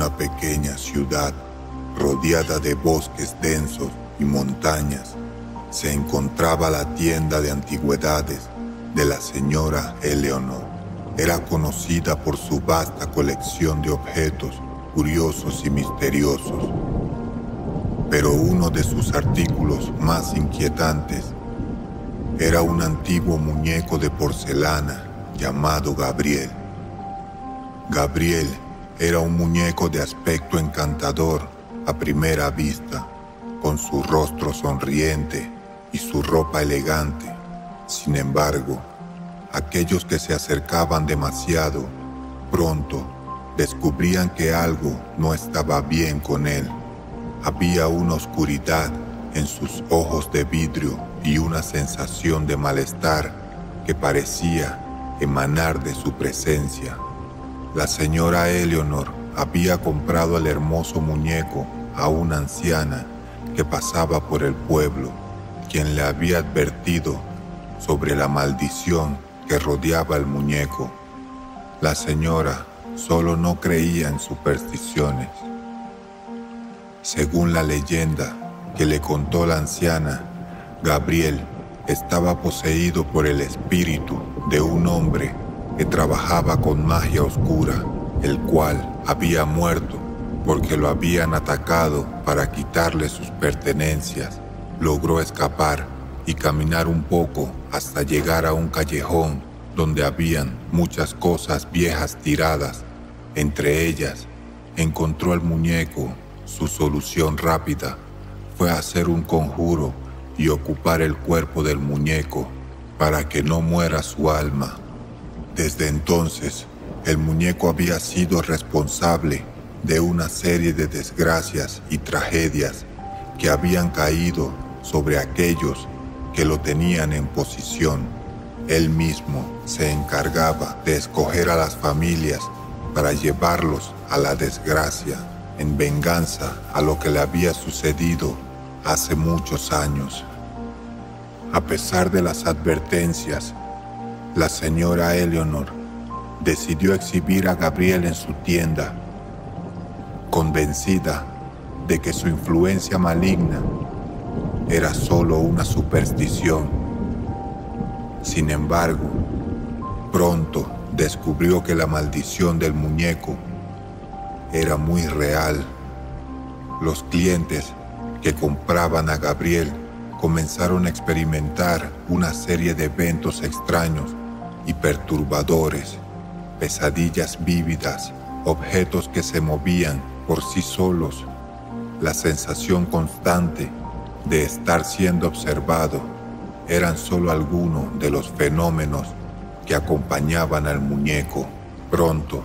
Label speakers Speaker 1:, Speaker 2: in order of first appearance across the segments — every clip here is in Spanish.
Speaker 1: una pequeña ciudad rodeada de bosques densos y montañas, se encontraba la tienda de antigüedades de la señora Eleanor. Era conocida por su vasta colección de objetos curiosos y misteriosos. Pero uno de sus artículos más inquietantes era un antiguo muñeco de porcelana llamado Gabriel. Gabriel era un muñeco de aspecto encantador a primera vista, con su rostro sonriente y su ropa elegante. Sin embargo, aquellos que se acercaban demasiado pronto descubrían que algo no estaba bien con él. Había una oscuridad en sus ojos de vidrio y una sensación de malestar que parecía emanar de su presencia. La señora Eleanor había comprado el hermoso muñeco a una anciana que pasaba por el pueblo, quien le había advertido sobre la maldición que rodeaba el muñeco. La señora solo no creía en supersticiones. Según la leyenda que le contó la anciana, Gabriel estaba poseído por el espíritu de un hombre que trabajaba con magia oscura, el cual había muerto porque lo habían atacado para quitarle sus pertenencias. Logró escapar y caminar un poco hasta llegar a un callejón donde habían muchas cosas viejas tiradas. Entre ellas, encontró el muñeco. Su solución rápida fue hacer un conjuro y ocupar el cuerpo del muñeco para que no muera su alma. Desde entonces, el muñeco había sido responsable de una serie de desgracias y tragedias que habían caído sobre aquellos que lo tenían en posesión. Él mismo se encargaba de escoger a las familias para llevarlos a la desgracia, en venganza a lo que le había sucedido hace muchos años. A pesar de las advertencias, la señora Eleanor decidió exhibir a Gabriel en su tienda, convencida de que su influencia maligna era solo una superstición. Sin embargo, pronto descubrió que la maldición del muñeco era muy real. Los clientes que compraban a Gabriel comenzaron a experimentar una serie de eventos extraños y perturbadores, pesadillas vívidas, objetos que se movían por sí solos, la sensación constante de estar siendo observado eran solo algunos de los fenómenos que acompañaban al muñeco. Pronto,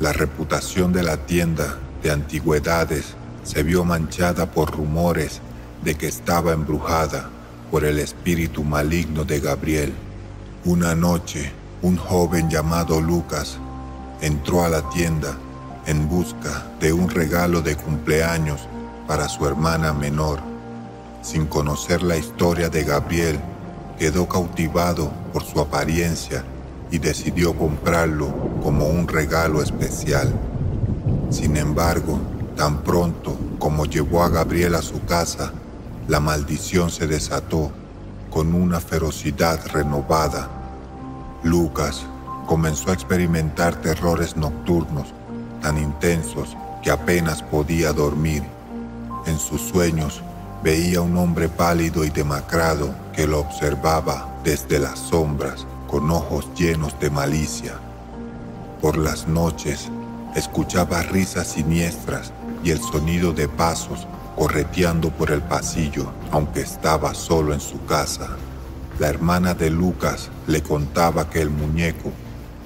Speaker 1: la reputación de la tienda de antigüedades se vio manchada por rumores de que estaba embrujada por el espíritu maligno de Gabriel. Una noche, un joven llamado Lucas entró a la tienda en busca de un regalo de cumpleaños para su hermana menor. Sin conocer la historia de Gabriel, quedó cautivado por su apariencia y decidió comprarlo como un regalo especial. Sin embargo, tan pronto como llevó a Gabriel a su casa, la maldición se desató con una ferocidad renovada. Lucas comenzó a experimentar terrores nocturnos tan intensos que apenas podía dormir. En sus sueños veía un hombre pálido y demacrado que lo observaba desde las sombras con ojos llenos de malicia. Por las noches escuchaba risas siniestras y el sonido de pasos correteando por el pasillo, aunque estaba solo en su casa. La hermana de Lucas le contaba que el muñeco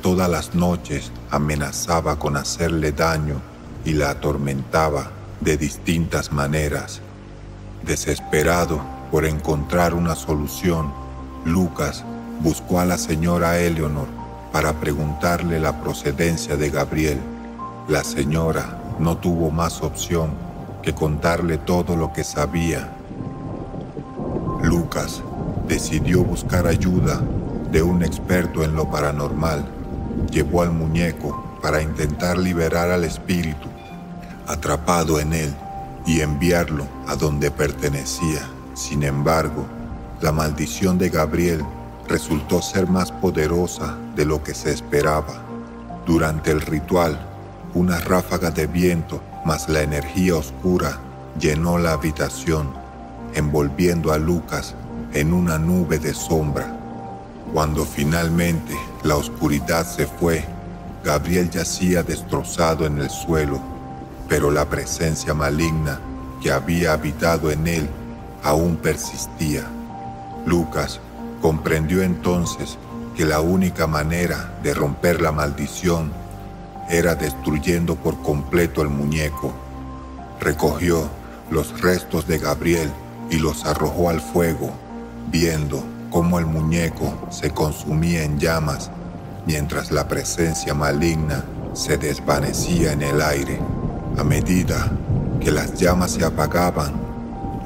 Speaker 1: todas las noches amenazaba con hacerle daño y la atormentaba de distintas maneras. Desesperado por encontrar una solución, Lucas buscó a la señora Eleanor para preguntarle la procedencia de Gabriel. La señora no tuvo más opción que contarle todo lo que sabía. Lucas decidió buscar ayuda de un experto en lo paranormal. Llevó al muñeco para intentar liberar al espíritu, atrapado en él y enviarlo a donde pertenecía. Sin embargo, la maldición de Gabriel resultó ser más poderosa de lo que se esperaba. Durante el ritual, una ráfaga de viento más la energía oscura llenó la habitación, envolviendo a Lucas en una nube de sombra. Cuando finalmente la oscuridad se fue, Gabriel yacía destrozado en el suelo, pero la presencia maligna que había habitado en él aún persistía. Lucas comprendió entonces que la única manera de romper la maldición era destruyendo por completo el muñeco. Recogió los restos de Gabriel y los arrojó al fuego, viendo cómo el muñeco se consumía en llamas mientras la presencia maligna se desvanecía en el aire. A medida que las llamas se apagaban,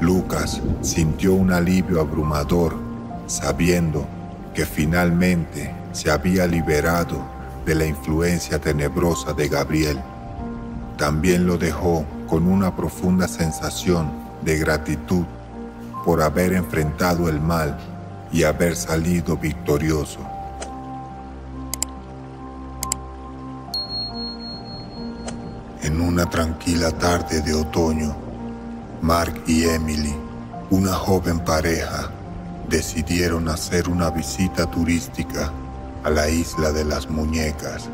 Speaker 1: Lucas sintió un alivio abrumador, sabiendo que finalmente se había liberado de la influencia tenebrosa de Gabriel. También lo dejó con una profunda sensación de gratitud por haber enfrentado el mal y haber salido victorioso. En una tranquila tarde de otoño, Mark y Emily, una joven pareja, decidieron hacer una visita turística a la isla de las Muñecas,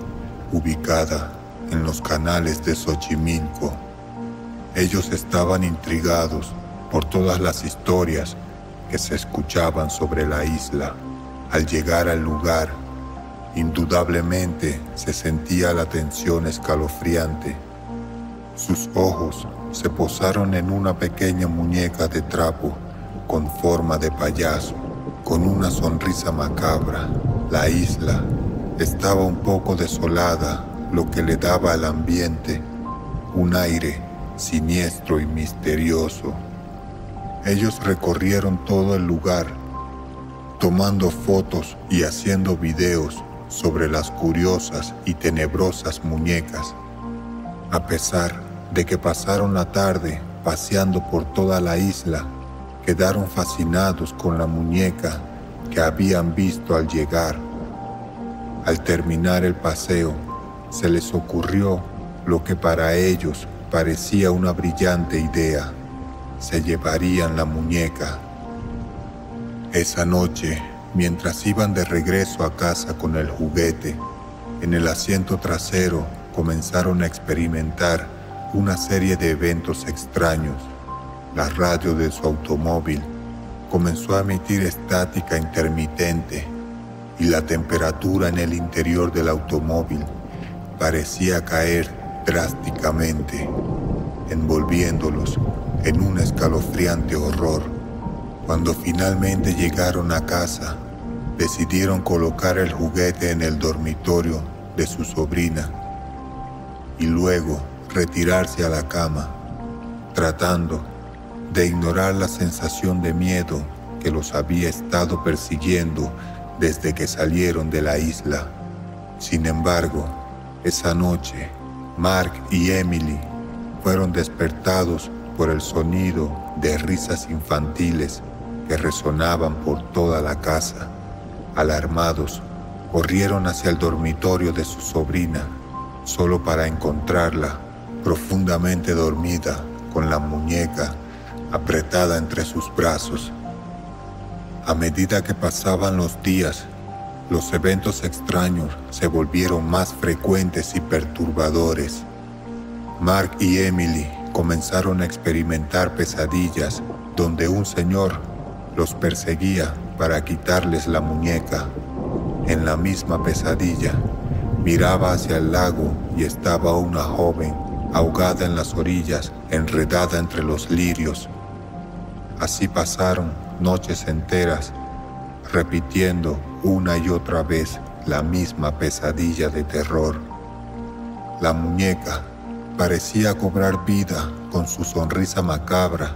Speaker 1: ubicada en los canales de Xochimilco. Ellos estaban intrigados por todas las historias que se escuchaban sobre la isla. Al llegar al lugar, indudablemente se sentía la tensión escalofriante. Sus ojos se posaron en una pequeña muñeca de trapo con forma de payaso, con una sonrisa macabra. La isla estaba un poco desolada, lo que le daba al ambiente un aire siniestro y misterioso. Ellos recorrieron todo el lugar, tomando fotos y haciendo videos sobre las curiosas y tenebrosas muñecas. A pesar de que pasaron la tarde paseando por toda la isla, quedaron fascinados con la muñeca que habían visto al llegar. Al terminar el paseo, se les ocurrió lo que para ellos parecía una brillante idea. Se llevarían la muñeca. Esa noche, mientras iban de regreso a casa con el juguete, en el asiento trasero comenzaron a experimentar una serie de eventos extraños. La radio de su automóvil comenzó a emitir estática intermitente y la temperatura en el interior del automóvil parecía caer drásticamente, envolviéndolos en un escalofriante horror. Cuando finalmente llegaron a casa, decidieron colocar el juguete en el dormitorio de su sobrina y luego retirarse a la cama, tratando de ignorar la sensación de miedo que los había estado persiguiendo desde que salieron de la isla. Sin embargo, esa noche, Mark y Emily fueron despertados por el sonido de risas infantiles que resonaban por toda la casa. Alarmados, corrieron hacia el dormitorio de su sobrina, solo para encontrarla profundamente dormida, con la muñeca apretada entre sus brazos. A medida que pasaban los días, los eventos extraños se volvieron más frecuentes y perturbadores. Mark y Emily comenzaron a experimentar pesadillas donde un señor los perseguía para quitarles la muñeca. En la misma pesadilla, miraba hacia el lago y estaba una joven ahogada en las orillas, enredada entre los lirios. Así pasaron noches enteras, repitiendo una y otra vez la misma pesadilla de terror. La muñeca parecía cobrar vida con su sonrisa macabra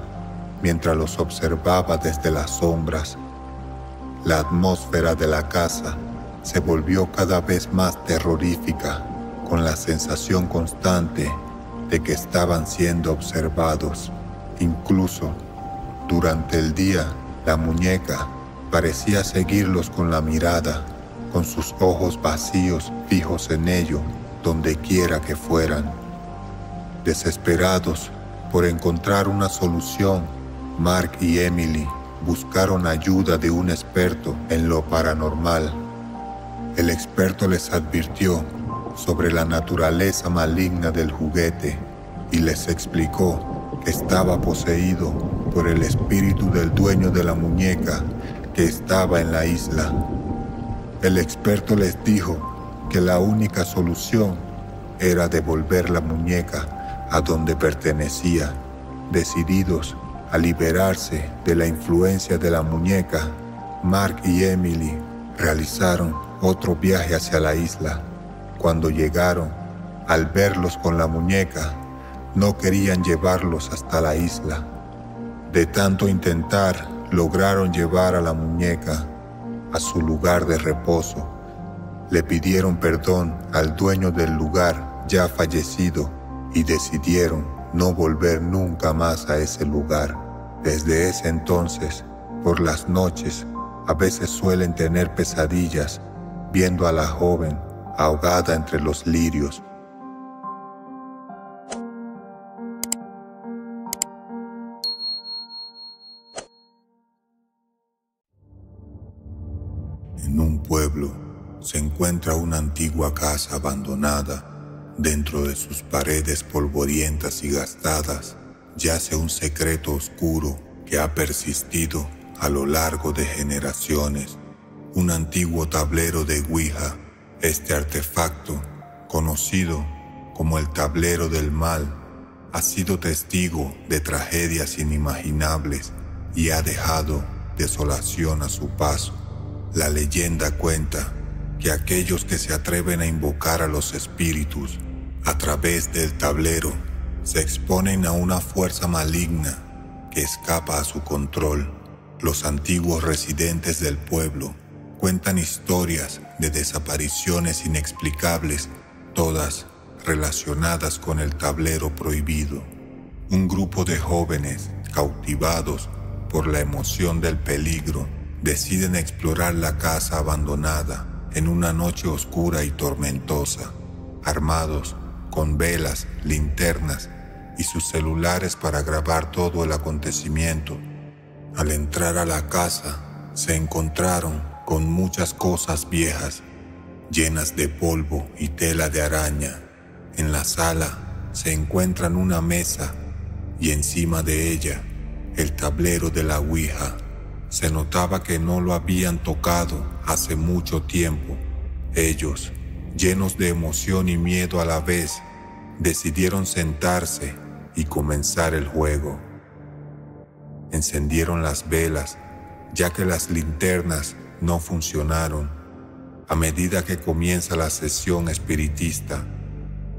Speaker 1: mientras los observaba desde las sombras. La atmósfera de la casa se volvió cada vez más terrorífica, con la sensación constante de que estaban siendo observados. Incluso, durante el día, la muñeca parecía seguirlos con la mirada, con sus ojos vacíos fijos en ello, donde quiera que fueran. Desesperados por encontrar una solución, Mark y Emily buscaron ayuda de un experto en lo paranormal. El experto les advirtió sobre la naturaleza maligna del juguete y les explicó que estaba poseído por el espíritu del dueño de la muñeca que estaba en la isla. El experto les dijo que la única solución era devolver la muñeca a donde pertenecía. Decididos a liberarse de la influencia de la muñeca, Mark y Emily realizaron otro viaje hacia la isla. Cuando llegaron, al verlos con la muñeca, no querían llevarlos hasta la isla. De tanto intentar, lograron llevar a la muñeca a su lugar de reposo. Le pidieron perdón al dueño del lugar ya fallecido y decidieron no volver nunca más a ese lugar. Desde ese entonces, por las noches, a veces suelen tener pesadillas viendo a la joven ahogada entre los lirios. En un pueblo se encuentra una antigua casa abandonada. Dentro de sus paredes polvorientas y gastadas yace un secreto oscuro que ha persistido a lo largo de generaciones. Un antiguo tablero de Ouija. Este artefacto, conocido como el tablero del mal, ha sido testigo de tragedias inimaginables y ha dejado desolación a su paso. La leyenda cuenta que aquellos que se atreven a invocar a los espíritus a través del tablero se exponen a una fuerza maligna que escapa a su control. Los antiguos residentes del pueblo cuentan historias de desapariciones inexplicables, todas relacionadas con el tablero prohibido. Un grupo de jóvenes, cautivados por la emoción del peligro, deciden explorar la casa abandonada en una noche oscura y tormentosa, armados con velas, linternas y sus celulares para grabar todo el acontecimiento. Al entrar a la casa, se encontraron con muchas cosas viejas, llenas de polvo y tela de araña. En la sala se encuentran una mesa y encima de ella el tablero de la Ouija. Se notaba que no lo habían tocado hace mucho tiempo. Ellos, llenos de emoción y miedo a la vez, decidieron sentarse y comenzar el juego. Encendieron las velas, ya que las linternas no funcionaron. A medida que comienza la sesión espiritista,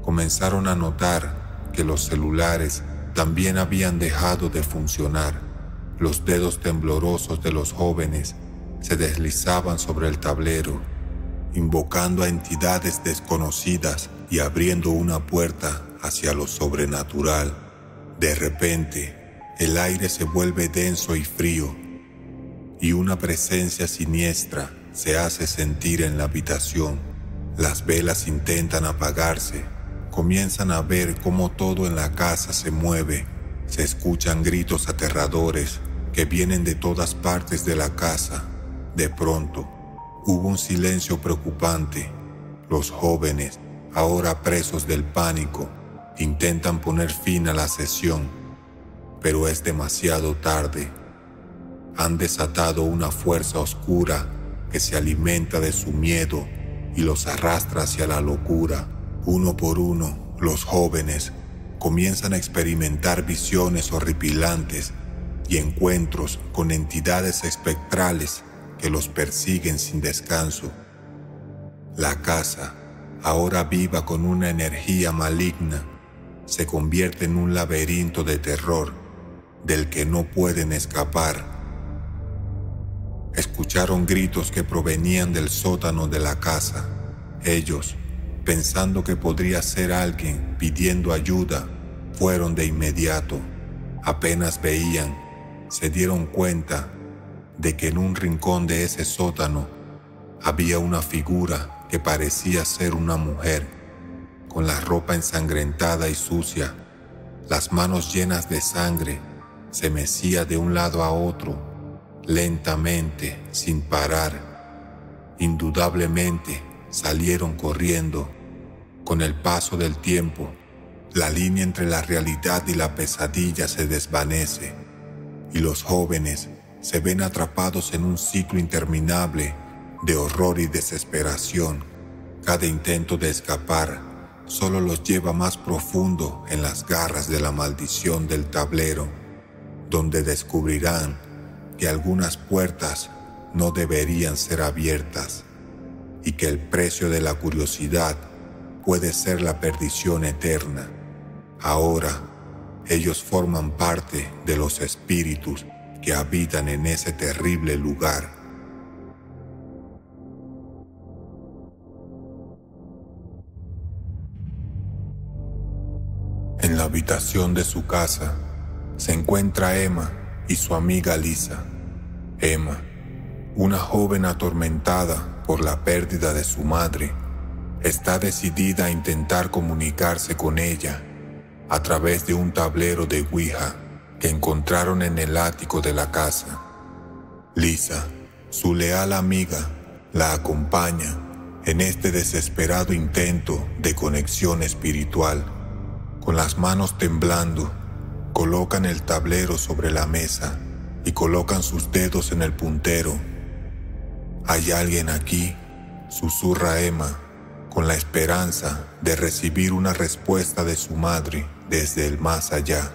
Speaker 1: comenzaron a notar que los celulares también habían dejado de funcionar. Los dedos temblorosos de los jóvenes se deslizaban sobre el tablero, invocando a entidades desconocidas y abriendo una puerta hacia lo sobrenatural. De repente, el aire se vuelve denso y frío, y una presencia siniestra se hace sentir en la habitación. Las velas intentan apagarse. Comienzan a ver cómo todo en la casa se mueve. Se escuchan gritos aterradores que vienen de todas partes de la casa. De pronto, hubo un silencio preocupante. Los jóvenes, ahora presos del pánico, intentan poner fin a la sesión, pero es demasiado tarde. Han desatado una fuerza oscura que se alimenta de su miedo y los arrastra hacia la locura. Uno por uno, los jóvenes comienzan a experimentar visiones horripilantes y encuentros con entidades espectrales que los persiguen sin descanso. La casa, ahora viva con una energía maligna, se convierte en un laberinto de terror del que no pueden escapar. Escucharon gritos que provenían del sótano de la casa. Ellos, pensando que podría ser alguien pidiendo ayuda, fueron de inmediato. Apenas veían, se dieron cuenta de que en un rincón de ese sótano había una figura que parecía ser una mujer, con la ropa ensangrentada y sucia, las manos llenas de sangre, se mecía de un lado a otro, lentamente, sin parar. Indudablemente salieron corriendo. Con el paso del tiempo, la línea entre la realidad y la pesadilla se desvanece, y los jóvenes se ven atrapados en un ciclo interminable de horror y desesperación. Cada intento de escapar solo los lleva más profundo en las garras de la maldición del tablero, donde descubrirán que algunas puertas no deberían ser abiertas y que el precio de la curiosidad puede ser la perdición eterna. Ahora, ellos forman parte de los espíritus que habitan en ese terrible lugar. En la habitación de su casa se encuentra Emma y su amiga Lisa. Emma, una joven atormentada por la pérdida de su madre, está decidida a intentar comunicarse con ella a través de un tablero de Ouija que encontraron en el ático de la casa. Lisa, su leal amiga, la acompaña en este desesperado intento de conexión espiritual. Con las manos temblando, colocan el tablero sobre la mesa y colocan sus dedos en el puntero. «Hay alguien aquí», susurra Emma, con la esperanza de recibir una respuesta de su madre desde el más allá.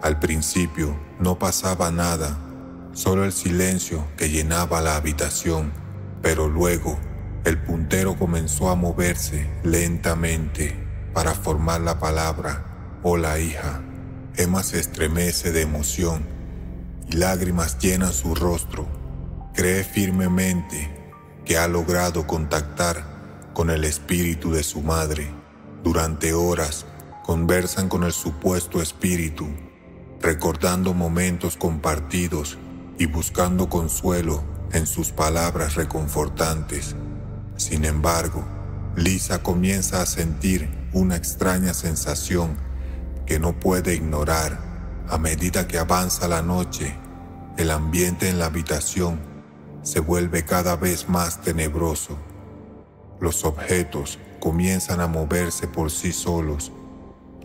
Speaker 1: Al principio no pasaba nada, solo el silencio que llenaba la habitación, pero luego el puntero comenzó a moverse lentamente para formar la palabra «Hola, hija». Emma se estremece de emoción y lágrimas llenan su rostro. Cree firmemente que ha logrado contactar con el espíritu de su madre. Durante horas conversan con el supuesto espíritu, recordando momentos compartidos y buscando consuelo en sus palabras reconfortantes. Sin embargo, Lisa comienza a sentir una extraña sensación que no puede ignorar. A medida que avanza la noche, el ambiente en la habitación se vuelve cada vez más tenebroso. Los objetos comienzan a moverse por sí solos,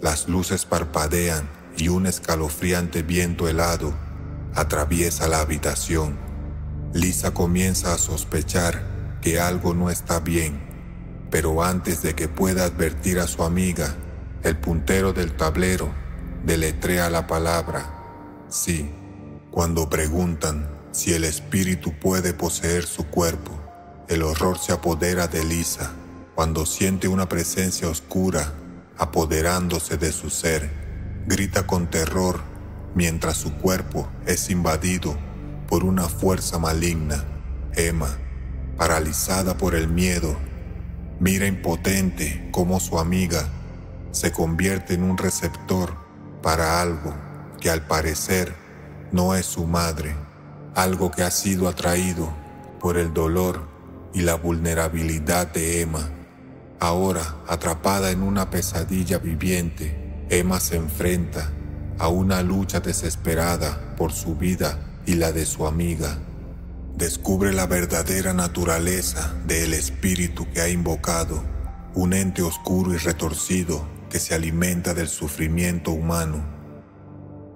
Speaker 1: las luces parpadean y un escalofriante viento helado atraviesa la habitación. Lisa comienza a sospechar que algo no está bien, pero antes de que pueda advertir a su amiga, el puntero del tablero deletrea la palabra «sí». Cuando preguntan si el espíritu puede poseer su cuerpo, el horror se apodera de Lisa cuando siente una presencia oscura apoderándose de su ser. Grita con terror mientras su cuerpo es invadido por una fuerza maligna. Emma, paralizada por el miedo, mira impotente cómo su amiga se convierte en un receptor para algo que al parecer no es su madre, algo que ha sido atraído por el dolor y la vulnerabilidad de Emma. Ahora, atrapada en una pesadilla viviente, Emma se enfrenta a una lucha desesperada por su vida y la de su amiga. Descubre la verdadera naturaleza del espíritu que ha invocado, un ente oscuro y retorcido que se alimenta del sufrimiento humano.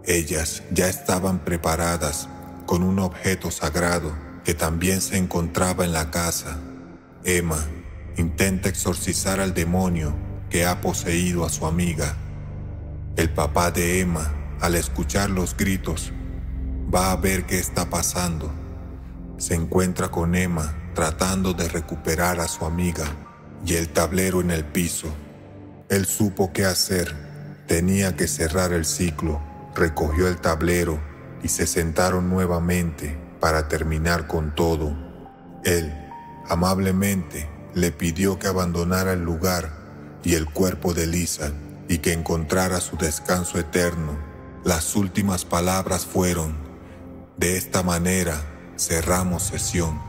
Speaker 1: Ellas ya estaban preparadas con un objeto sagrado que también se encontraba en la casa. Emma intenta exorcizar al demonio que ha poseído a su amiga. El papá de Emma, al escuchar los gritos, va a ver qué está pasando. Se encuentra con Emma tratando de recuperar a su amiga y el tablero en el piso. Él supo qué hacer. Tenía que cerrar el ciclo. Recogió el tablero y se sentaron nuevamente para terminar con todo. Él, amablemente, le pidió que abandonara el lugar y el cuerpo de Lisa y que encontrara su descanso eterno. Las últimas palabras fueron: de esta manera cerramos sesión.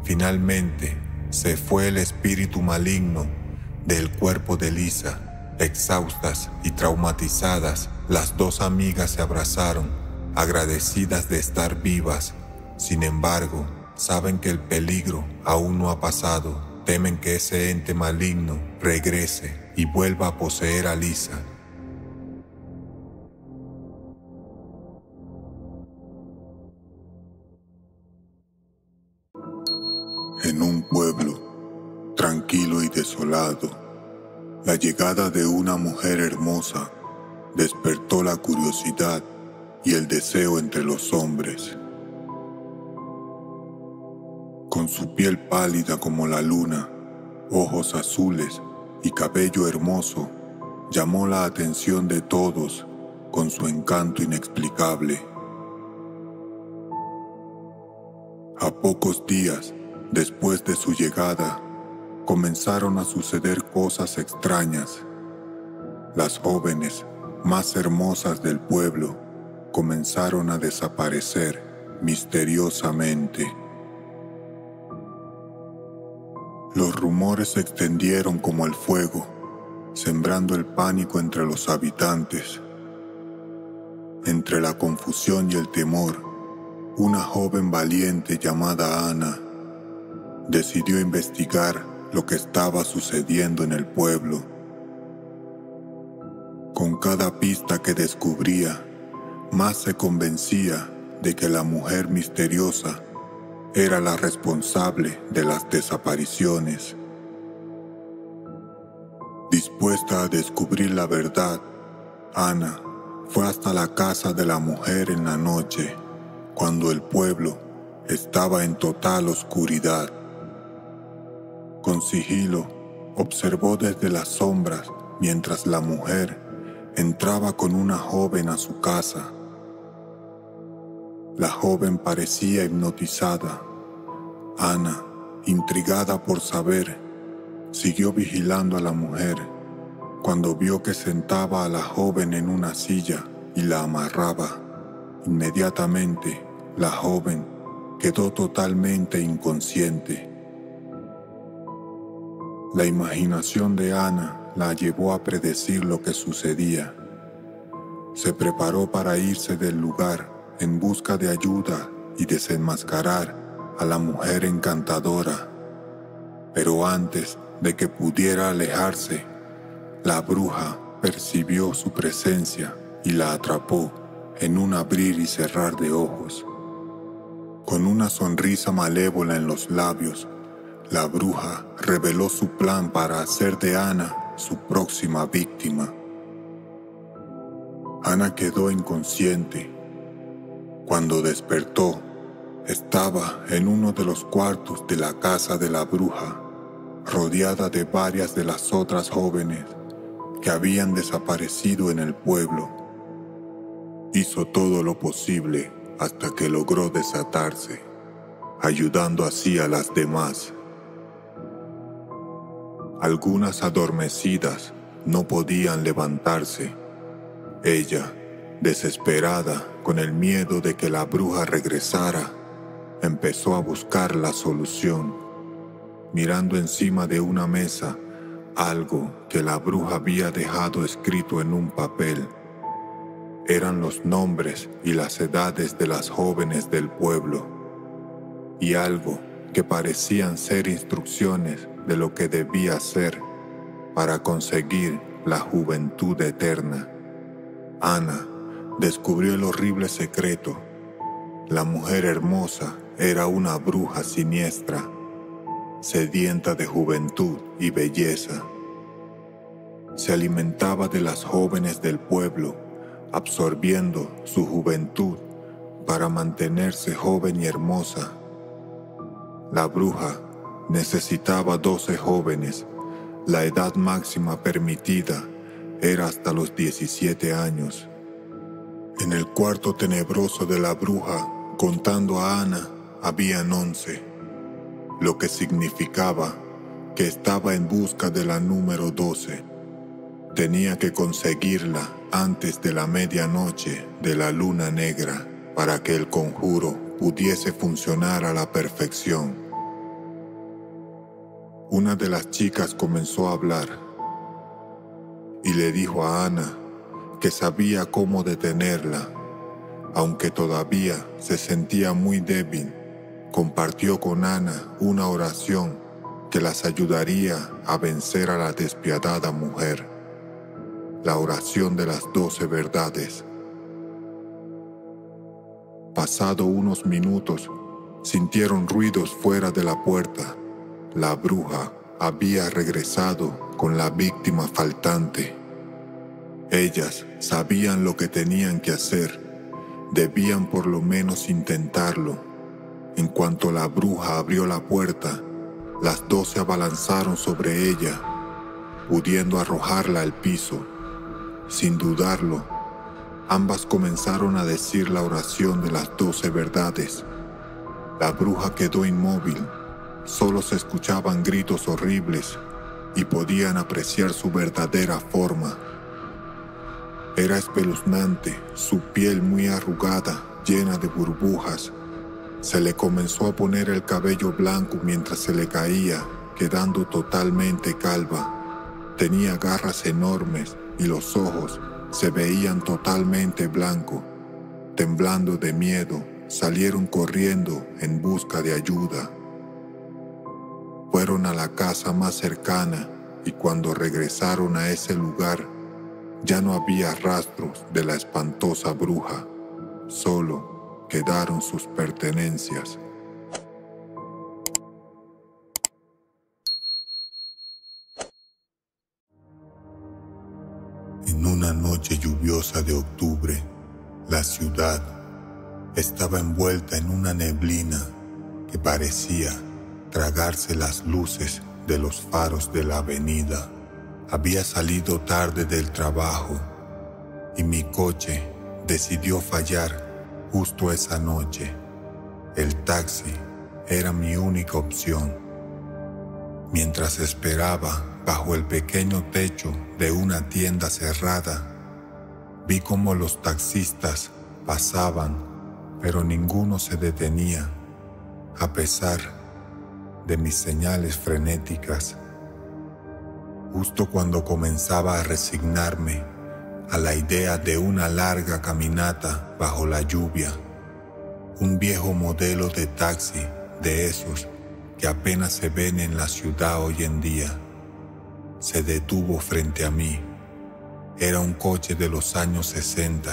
Speaker 1: Finalmente se fue el espíritu maligno del cuerpo de Lisa. Exhaustas y traumatizadas, las dos amigas se abrazaron, agradecidas de estar vivas. Sin embargo, saben que el peligro aún no ha pasado. Temen que ese ente maligno regrese y vuelva a poseer a Lisa. En un pueblo tranquilo y desolado, la llegada de una mujer hermosa despertó la curiosidad y el deseo entre los hombres. Con su piel pálida como la luna, ojos azules y cabello hermoso, llamó la atención de todos con su encanto inexplicable. A pocos días después de su llegada, comenzaron a suceder cosas extrañas. Las jóvenes más hermosas del pueblo comenzaron a desaparecer misteriosamente. Los rumores se extendieron como el fuego, sembrando el pánico entre los habitantes. Entre la confusión y el temor, una joven valiente llamada Ana decidió investigar lo que estaba sucediendo en el pueblo. Con cada pista que descubría, más se convencía de que la mujer misteriosa era la responsable de las desapariciones. Dispuesta a descubrir la verdad, Ana fue hasta la casa de la mujer en la noche, cuando el pueblo estaba en total oscuridad. Con sigilo, observó desde las sombras mientras la mujer entraba con una joven a su casa. La joven parecía hipnotizada. Ana, intrigada por saber, siguió vigilando a la mujer. Cuando vio que sentaba a la joven en una silla y la amarraba, inmediatamente la joven quedó totalmente inconsciente. La imaginación de Ana la llevó a predecir lo que sucedía. Se preparó para irse del lugar en busca de ayuda y desenmascarar a la mujer encantadora. Pero antes de que pudiera alejarse, la bruja percibió su presencia y la atrapó en un abrir y cerrar de ojos. Con una sonrisa malévola en los labios, la bruja reveló su plan para hacer de Ana su próxima víctima. Ana quedó inconsciente. Cuando despertó, estaba en uno de los cuartos de la casa de la bruja, rodeada de varias de las otras jóvenes que habían desaparecido en el pueblo. Hizo todo lo posible hasta que logró desatarse, ayudando así a las demás. Algunas adormecidas no podían levantarse. Ella, desesperada con el miedo de que la bruja regresara, empezó a buscar la solución, mirando encima de una mesa algo que la bruja había dejado escrito en un papel. Eran los nombres y las edades de las jóvenes del pueblo, y algo que parecían ser instrucciones de lo que debía hacer para conseguir la juventud eterna. Ana descubrió el horrible secreto. La mujer hermosa era una bruja siniestra, sedienta de juventud y belleza. Se alimentaba de las jóvenes del pueblo, absorbiendo su juventud para mantenerse joven y hermosa. La bruja necesitaba 12 jóvenes. La edad máxima permitida era hasta los 17 años. En el cuarto tenebroso de la bruja, contando a Ana, habían 11, lo que significaba que estaba en busca de la número 12. Tenía que conseguirla antes de la medianoche de la luna negra para que el conjuro pudiese funcionar a la perfección. Una de las chicas comenzó a hablar y le dijo a Ana que sabía cómo detenerla. Aunque todavía se sentía muy débil, compartió con Ana una oración que las ayudaría a vencer a la despiadada mujer. La oración de las 12 verdades. Pasado unos minutos, sintieron ruidos fuera de la puerta. La bruja había regresado con la víctima faltante. Ellas sabían lo que tenían que hacer. Debían por lo menos intentarlo. En cuanto la bruja abrió la puerta, las 2 se abalanzaron sobre ella, pudiendo arrojarla al piso. Sin dudarlo, ambas comenzaron a decir la oración de las 12 verdades. La bruja quedó inmóvil, solo se escuchaban gritos horribles y podían apreciar su verdadera forma. Era espeluznante, su piel muy arrugada, llena de burbujas. Se le comenzó a poner el cabello blanco mientras se le caía, quedando totalmente calva. Tenía garras enormes y los ojos se veían totalmente blancos. Temblando de miedo, salieron corriendo en busca de ayuda. Fueron a la casa más cercana y cuando regresaron a ese lugar, ya no había rastros de la espantosa bruja, solo quedaron sus pertenencias. En una noche lluviosa de octubre, la ciudad estaba envuelta en una neblina que parecía tragarse las luces de los faros de la avenida. Había salido tarde del trabajo y mi coche decidió fallar justo esa noche. El taxi era mi única opción. Mientras esperaba bajo el pequeño techo de una tienda cerrada, vi cómo los taxistas pasaban, pero ninguno se detenía, a pesar de mis señales frenéticas. Justo cuando comenzaba a resignarme a la idea de una larga caminata bajo la lluvia, un viejo modelo de taxi de esos que apenas se ven en la ciudad hoy en día, se detuvo frente a mí. Era un coche de los años 60,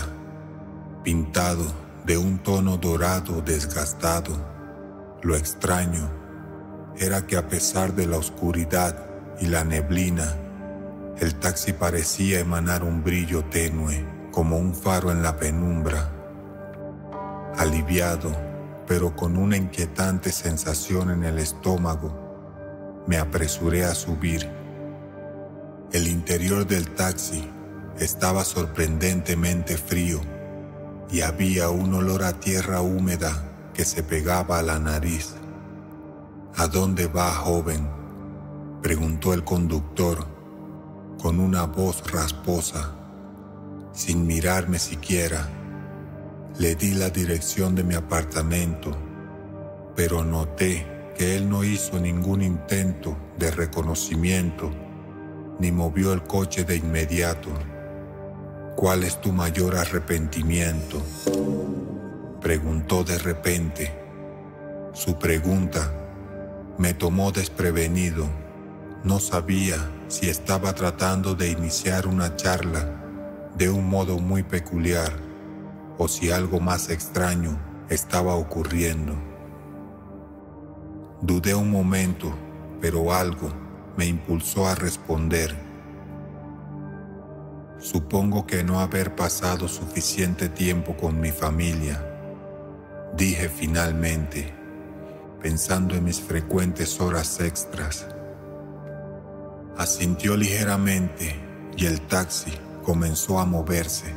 Speaker 1: pintado de un tono dorado desgastado. Lo extraño era que a pesar de la oscuridad y la neblina, el taxi parecía emanar un brillo tenue, como un faro en la penumbra. Aliviado, pero con una inquietante sensación en el estómago, me apresuré a subir. El interior del taxi estaba sorprendentemente frío y había un olor a tierra húmeda que se pegaba a la nariz. ¿A dónde va, joven?, preguntó el conductor con una voz rasposa. Sin mirarme siquiera, le di la dirección de mi apartamento, pero noté que él no hizo ningún intento de reconocimiento ni movió el coche de inmediato. ¿Cuál es tu mayor arrepentimiento?, preguntó de repente. Su pregunta me tomó desprevenido. No sabía si estaba tratando de iniciar una charla de un modo muy peculiar o si algo más extraño estaba ocurriendo. Dudé un momento, pero algo me impulsó a responder. Supongo que no haber pasado suficiente tiempo con mi familia, dije finalmente, pensando en mis frecuentes horas extras. Asintió ligeramente y el taxi comenzó a moverse.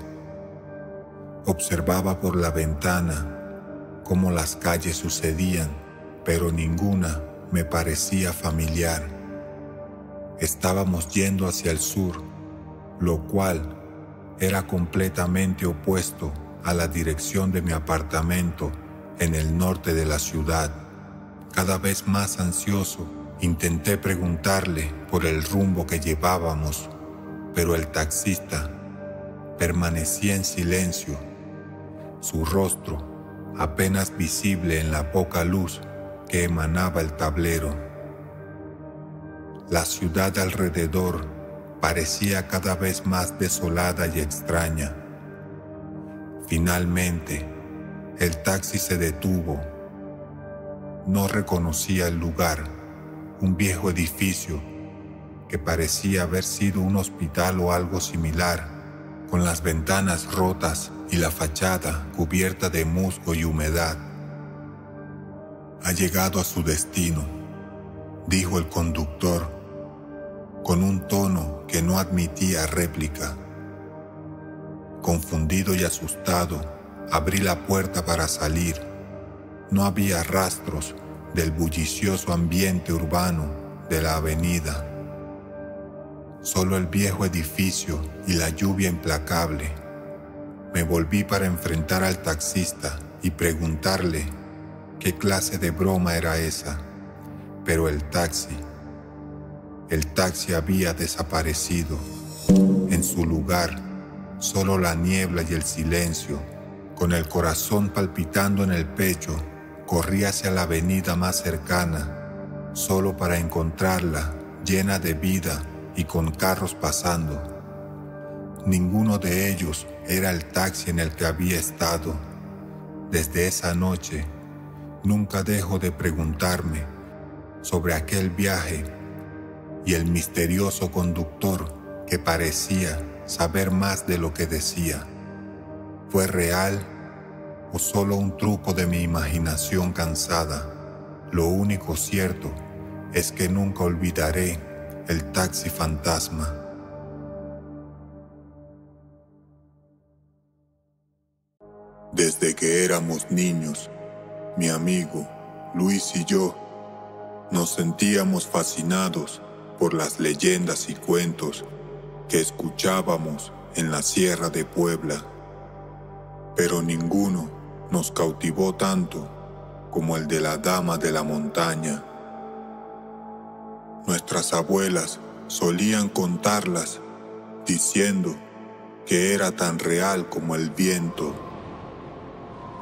Speaker 1: Observaba por la ventana cómo las calles sucedían, pero ninguna me parecía familiar. Estábamos yendo hacia el sur, lo cual era completamente opuesto a la dirección de mi apartamento en el norte de la ciudad. Cada vez más ansioso, intenté preguntarle por el rumbo que llevábamos, pero el taxista permanecía en silencio, su rostro apenas visible en la poca luz que emanaba el tablero. La ciudad alrededor parecía cada vez más desolada y extraña. Finalmente, el taxi se detuvo. No reconocía el lugar, un viejo edificio que parecía haber sido un hospital o algo similar, con las ventanas rotas y la fachada cubierta de musgo y humedad. «Ha llegado a su destino», dijo el conductor, con un tono que no admitía réplica. Confundido y asustado, abrí la puerta para salir. No había rastros del bullicioso ambiente urbano de la avenida. Solo el viejo edificio y la lluvia implacable. Me volví para enfrentar al taxista y preguntarle qué clase de broma era esa, pero el taxi había desaparecido. En su lugar, solo la niebla y el silencio. Con el corazón palpitando en el pecho, corrí hacia la avenida más cercana, solo para encontrarla llena de vida y con carros pasando. Ninguno de ellos era el taxi en el que había estado. Desde esa noche, nunca dejo de preguntarme sobre aquel viaje y el misterioso conductor que parecía saber más de lo que decía. ¿Fue real o solo un truco de mi imaginación cansada? Lo único cierto es que nunca olvidaré el taxi fantasma. Desde que éramos niños, mi amigo Luis y yo nos sentíamos fascinados por las leyendas y cuentos que escuchábamos en la Sierra de Puebla, pero ninguno nos cautivó tanto como el de la Dama de la Montaña. Nuestras abuelas solían contarlas, diciendo que era tan real como el viento.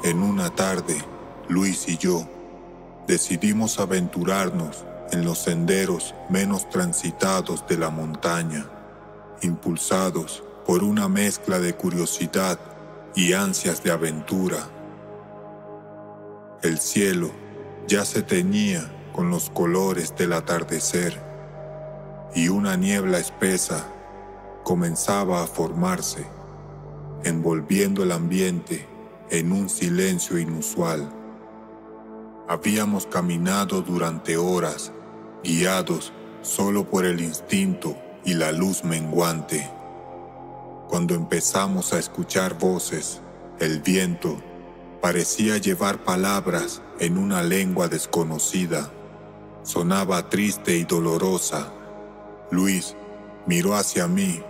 Speaker 1: En una tarde, Luis y yo decidimos aventurarnos en los senderos menos transitados de la montaña, impulsados por una mezcla de curiosidad y ansias de aventura. El cielo ya se teñía con los colores del atardecer y una niebla espesa comenzaba a formarse, envolviendo el ambiente en un silencio inusual. Habíamos caminado durante horas, guiados solo por el instinto y la luz menguante. Cuando empezamos a escuchar voces, el viento parecía llevar palabras en una lengua desconocida. Sonaba triste y dolorosa. Luis miró hacia mí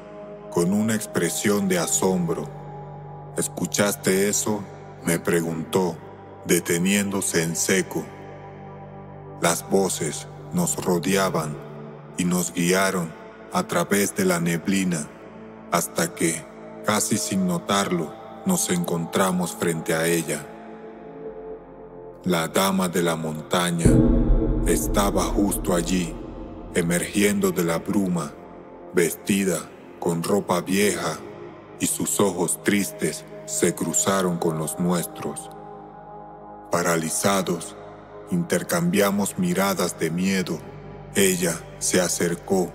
Speaker 1: con una expresión de asombro. ¿Escuchaste eso?, me preguntó, deteniéndose en seco. Las voces nos rodeaban y nos guiaron a través de la neblina hasta que, casi sin notarlo, nos encontramos frente a ella. La Dama de la Montaña estaba justo allí, emergiendo de la bruma, vestida con ropa vieja, y sus ojos tristes se cruzaron con los nuestros. Paralizados, intercambiamos miradas de miedo. Ella se acercó,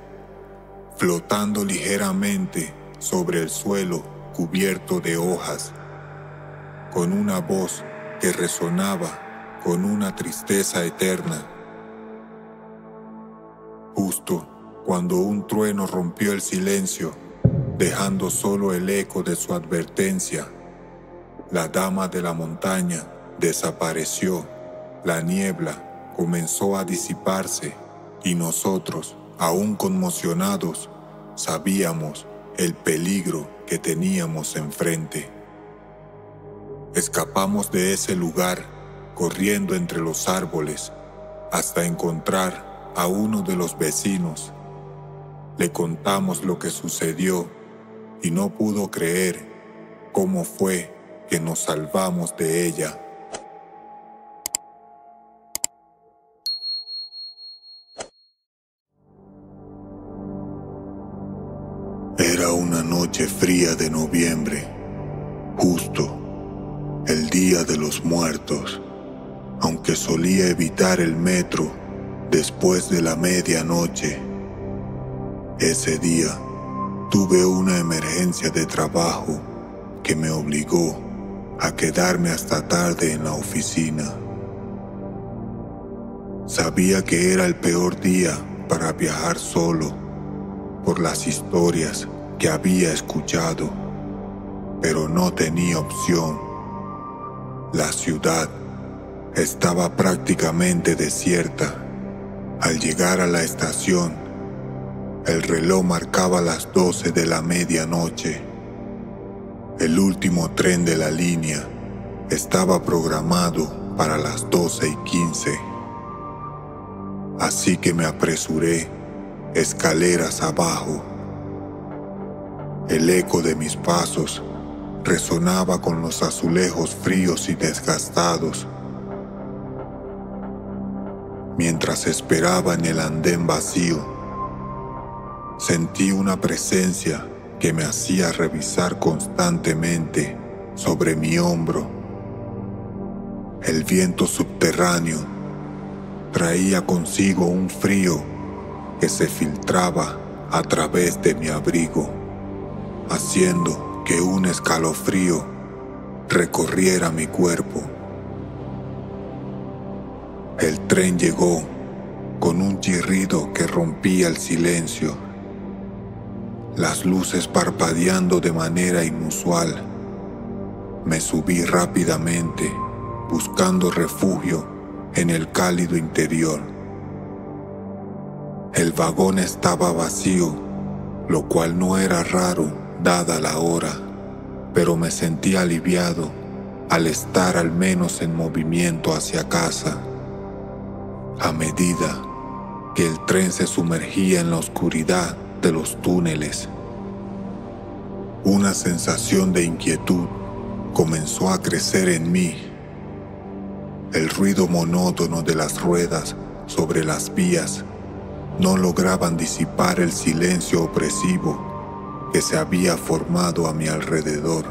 Speaker 1: flotando ligeramente sobre el suelo cubierto de hojas, con una voz que resonaba con una tristeza eterna. Justo cuando un trueno rompió el silencio, dejando solo el eco de su advertencia, la Dama de la Montaña desapareció. La niebla comenzó a disiparse y nosotros, aún conmocionados, sabíamos el peligro que teníamos enfrente. Escapamos de ese lugar corriendo entre los árboles hasta encontrar a uno de los vecinos. Le contamos lo que sucedió y no pudo creer cómo fue que nos salvamos de ella. Era una noche fría de noviembre, justo el Día de los Muertos. Aunque solía evitar el metro después de la medianoche, ese día tuve una emergencia de trabajo que me obligó a quedarme hasta tarde en la oficina. Sabía que era el peor día para viajar solo por las historias que había escuchado, pero no tenía opción. La ciudad estaba prácticamente desierta. Al llegar a la estación, el reloj marcaba las 12 de la medianoche. El último tren de la línea estaba programado para las 12:15. Así que me apresuré escaleras abajo. El eco de mis pasos resonaba con los azulejos fríos y desgastados. Mientras esperaba en el andén vacío, sentí una presencia que me hacía revisar constantemente sobre mi hombro. El viento subterráneo traía consigo un frío que se filtraba a través de mi abrigo, haciendo que un escalofrío recorriera mi cuerpo. El tren llegó con un chirrido que rompía el silencio, las luces parpadeando de manera inusual. Me subí rápidamente, buscando refugio en el cálido interior. El vagón estaba vacío, lo cual no era raro dada la hora, pero me sentí aliviado al estar al menos en movimiento hacia casa. A medida que el tren se sumergía en la oscuridad de los túneles, una sensación de inquietud comenzó a crecer en mí. El ruido monótono de las ruedas sobre las vías no lograban disipar el silencio opresivo que se había formado a mi alrededor.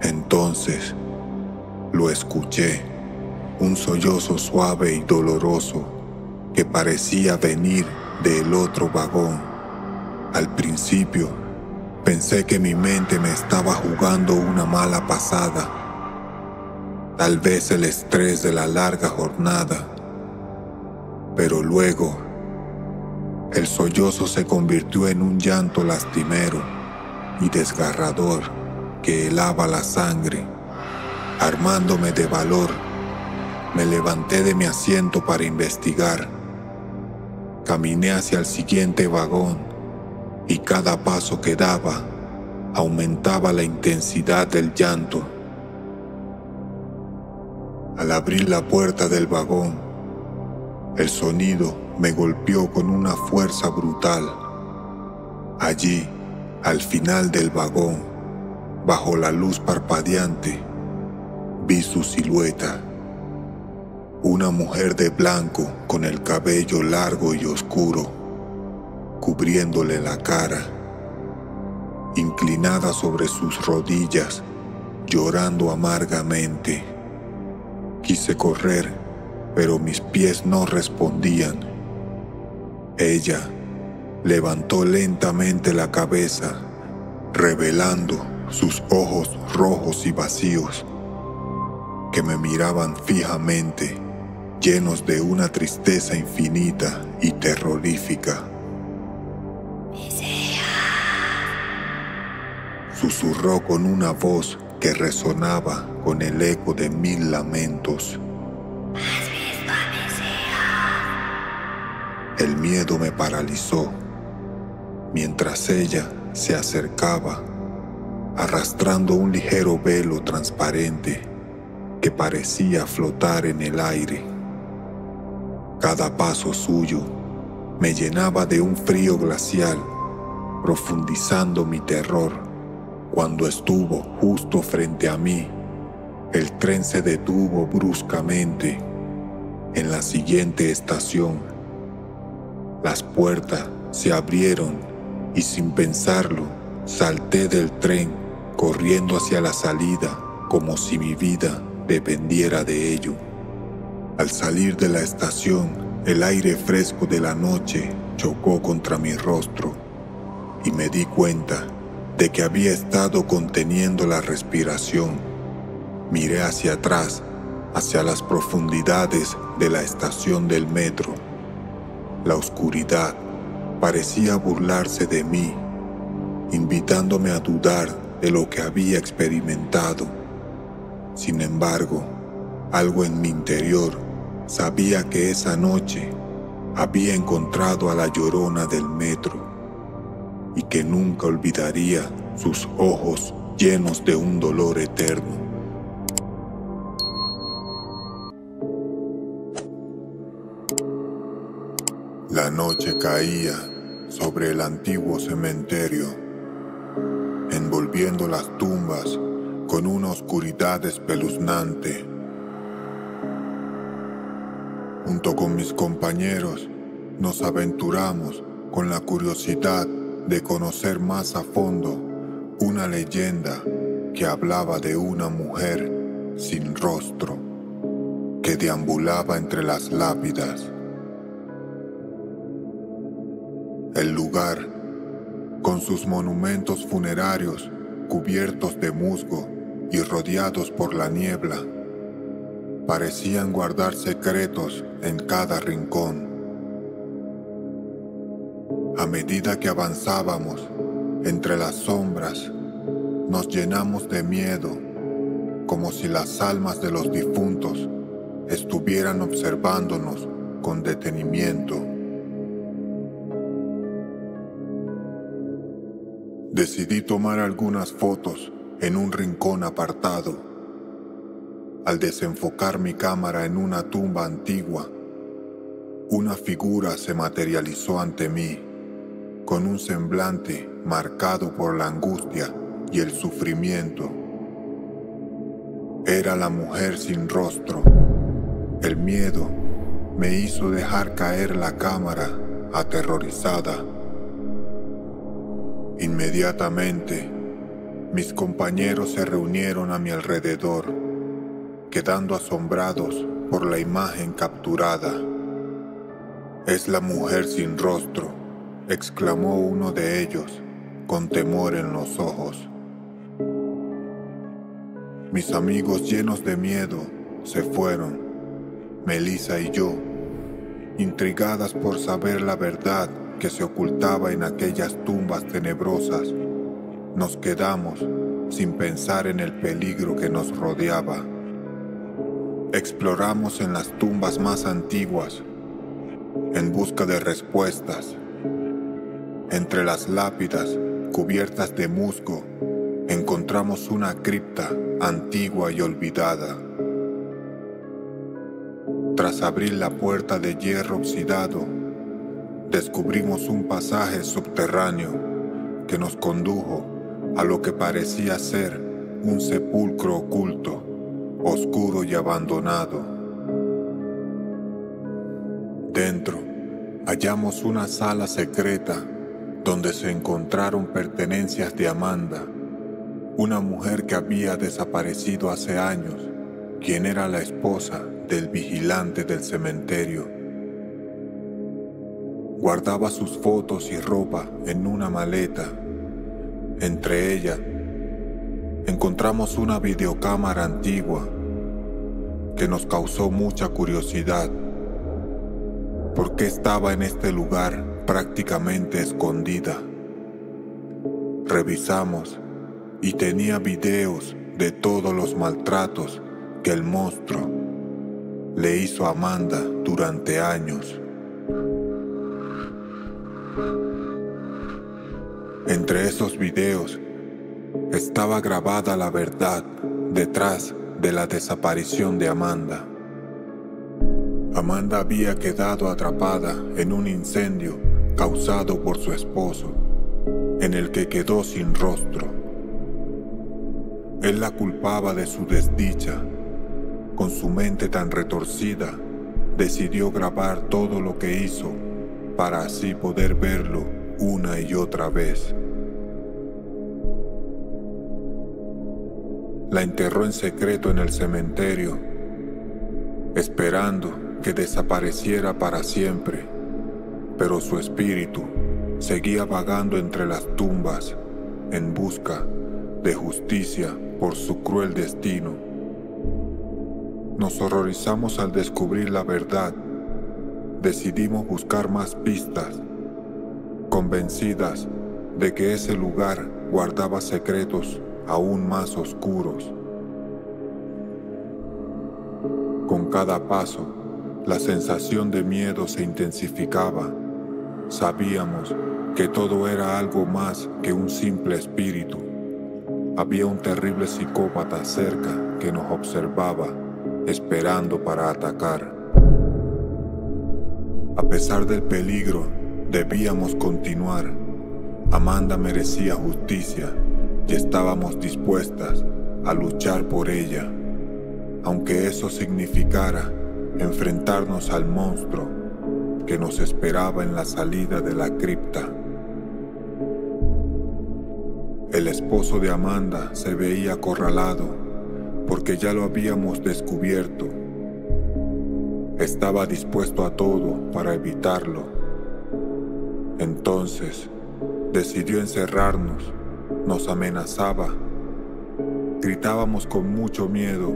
Speaker 1: Entonces lo escuché. Un sollozo suave y doloroso que parecía venir del otro vagón. Al principio pensé que mi mente me estaba jugando una mala pasada, tal vez el estrés de la larga jornada, pero luego el sollozo se convirtió en un llanto lastimero y desgarrador que helaba la sangre. Armándome de valor, me levanté de mi asiento para investigar. Caminé hacia el siguiente vagón y cada paso que daba aumentaba la intensidad del llanto. Al abrir la puerta del vagón, el sonido me golpeó con una fuerza brutal. Allí, al final del vagón, bajo la luz parpadeante, vi su silueta. Una mujer de blanco con el cabello largo y oscuro, cubriéndole la cara, inclinada sobre sus rodillas, llorando amargamente. Quise correr, pero mis pies no respondían. Ella levantó lentamente la cabeza, revelando sus ojos rojos y vacíos, que me miraban fijamente, llenos de una tristeza infinita y terrorífica. Susurró con una voz que resonaba con el eco de 1000 lamentos. El miedo me paralizó, mientras ella se acercaba, arrastrando un ligero velo transparente que parecía flotar en el aire. Cada paso suyo me llenaba de un frío glacial, profundizando mi terror. Cuando estuvo justo frente a mí, el tren se detuvo bruscamente. En la siguiente estación, las puertas se abrieron y sin pensarlo, salté del tren corriendo hacia la salida como si mi vida dependiera de ello. Al salir de la estación, el aire fresco de la noche chocó contra mi rostro y me di cuenta de que había estado conteniendo la respiración. Miré hacia atrás, hacia las profundidades de la estación del metro. La oscuridad parecía burlarse de mí, invitándome a dudar de lo que había experimentado. Sin embargo, algo en mi interior sabía que esa noche había encontrado a la llorona del metro y que nunca olvidaría sus ojos llenos de un dolor eterno. La noche caía sobre el antiguo cementerio, envolviendo las tumbas con una oscuridad espeluznante. Junto con mis compañeros, nos aventuramos con la curiosidad de conocer más a fondo una leyenda que hablaba de una mujer sin rostro que deambulaba entre las lápidas. El lugar, con sus monumentos funerarios cubiertos de musgo y rodeados por la niebla, parecían guardar secretos en cada rincón. A medida que avanzábamos entre las sombras, nos llenamos de miedo, como si las almas de los difuntos estuvieran observándonos con detenimiento. Decidí tomar algunas fotos en un rincón apartado. Al desenfocar mi cámara en una tumba antigua, una figura se materializó ante mí, con un semblante marcado por la angustia y el sufrimiento. Era la mujer sin rostro. El miedo me hizo dejar caer la cámara, aterrorizada. Inmediatamente, mis compañeros se reunieron a mi alrededor, quedando asombrados por la imagen capturada. «Es la mujer sin rostro», exclamó uno de ellos, con temor en los ojos. Mis amigos, llenos de miedo, se fueron. Melissa y yo, intrigadas por saber la verdad que se ocultaba en aquellas tumbas tenebrosas, nos quedamos sin pensar en el peligro que nos rodeaba. Exploramos en las tumbas más antiguas, en busca de respuestas. Entre las lápidas cubiertas de musgo, encontramos una cripta antigua y olvidada. Tras abrir la puerta de hierro oxidado, descubrimos un pasaje subterráneo que nos condujo a lo que parecía ser un sepulcro oculto, oscuro y abandonado. Dentro, hallamos una sala secreta donde se encontraron pertenencias de Amanda, una mujer que había desaparecido hace años, quien era la esposa del vigilante del cementerio. Guardaba sus fotos y ropa en una maleta. Entre ellas, encontramos una videocámara antigua que nos causó mucha curiosidad. ¿Por qué estaba en este lugar prácticamente escondida? Revisamos y tenía videos de todos los maltratos que el monstruo le hizo a Amanda durante años. Entre esos videos estaba grabada la verdad detrás de la desaparición de Amanda. Amanda había quedado atrapada en un incendio causado por su esposo, en el que quedó sin rostro. Él la culpaba de su desdicha. Con su mente tan retorcida, decidió grabar todo lo que hizo para así poder verlo una y otra vez. La enterró en secreto en el cementerio, esperando que desapareciera para siempre, pero su espíritu seguía vagando entre las tumbas en busca de justicia por su cruel destino. Nos horrorizamos al descubrir la verdad. Decidimos buscar más pistas, convencidas de que ese lugar guardaba secretos aún más oscuros. Con cada paso, la sensación de miedo se intensificaba. Sabíamos que todo era algo más que un simple espíritu. Había un terrible psicópata cerca que nos observaba, esperando para atacar. A pesar del peligro, debíamos continuar. Amanda merecía justicia y estábamos dispuestas a luchar por ella, aunque eso significara enfrentarnos al monstruo que nos esperaba en la salida de la cripta. El esposo de Amanda se veía acorralado porque ya lo habíamos descubierto. Estaba dispuesto a todo para evitarlo. Entonces, decidió encerrarnos, nos amenazaba. Gritábamos con mucho miedo.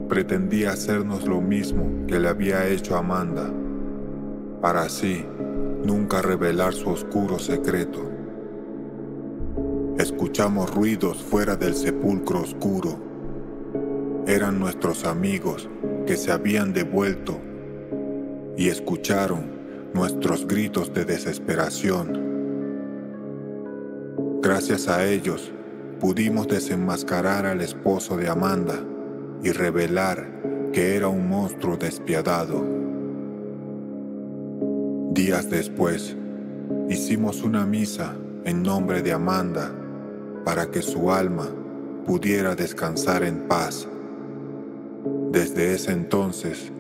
Speaker 1: Pretendía hacernos lo mismo que le había hecho a Amanda, para así nunca revelar su oscuro secreto. Escuchamos ruidos fuera del sepulcro oscuro. Eran nuestros amigos que se habían devuelto y escucharon nuestros gritos de desesperación. Gracias a ellos pudimos desenmascarar al esposo de Amanda y revelar que era un monstruo despiadado. Días después, hicimos una misa en nombre de Amanda para que su alma pudiera descansar en paz. Desde ese entonces,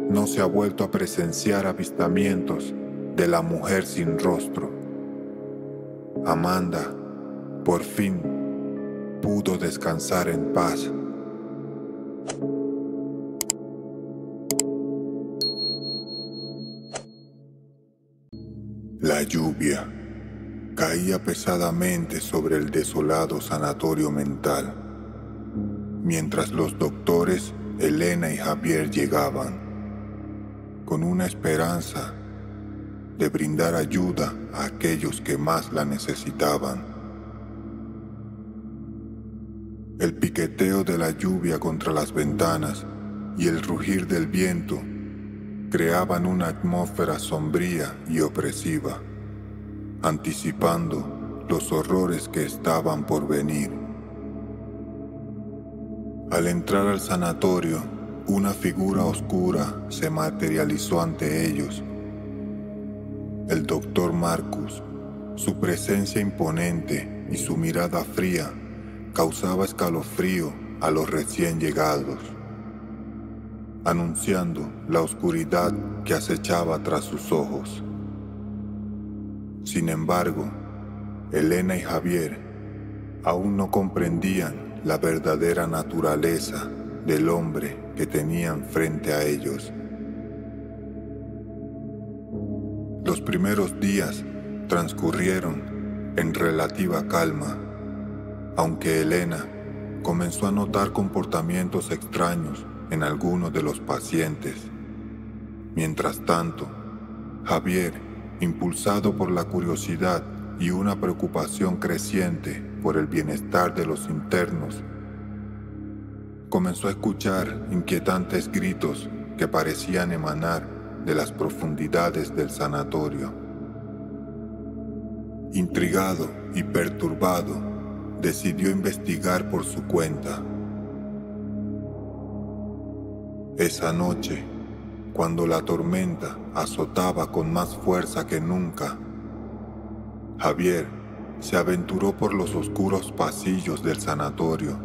Speaker 1: no se ha vuelto a presenciar avistamientos de la mujer sin rostro. Amanda, por fin, pudo descansar en paz. La lluvia caía pesadamente sobre el desolado sanatorio mental, mientras los doctores Elena y Javier llegaban, con una esperanza de brindar ayuda a aquellos que más la necesitaban. El piqueteo de la lluvia contra las ventanas y el rugir del viento creaban una atmósfera sombría y opresiva, anticipando los horrores que estaban por venir. Al entrar al sanatorio, una figura oscura se materializó ante ellos. El doctor Marcus, su presencia imponente y su mirada fría causaba escalofrío a los recién llegados, anunciando la oscuridad que acechaba tras sus ojos. Sin embargo, Elena y Javier aún no comprendían la verdadera naturaleza del hombre que tenían frente a ellos. Los primeros días transcurrieron en relativa calma, aunque Elena comenzó a notar comportamientos extraños en algunos de los pacientes. Mientras tanto, Javier, impulsado por la curiosidad y una preocupación creciente por el bienestar de los internos, comenzó a escuchar inquietantes gritos que parecían emanar de las profundidades del sanatorio. Intrigado y perturbado, decidió investigar por su cuenta. Esa noche, cuando la tormenta azotaba con más fuerza que nunca, Javier se aventuró por los oscuros pasillos del sanatorio.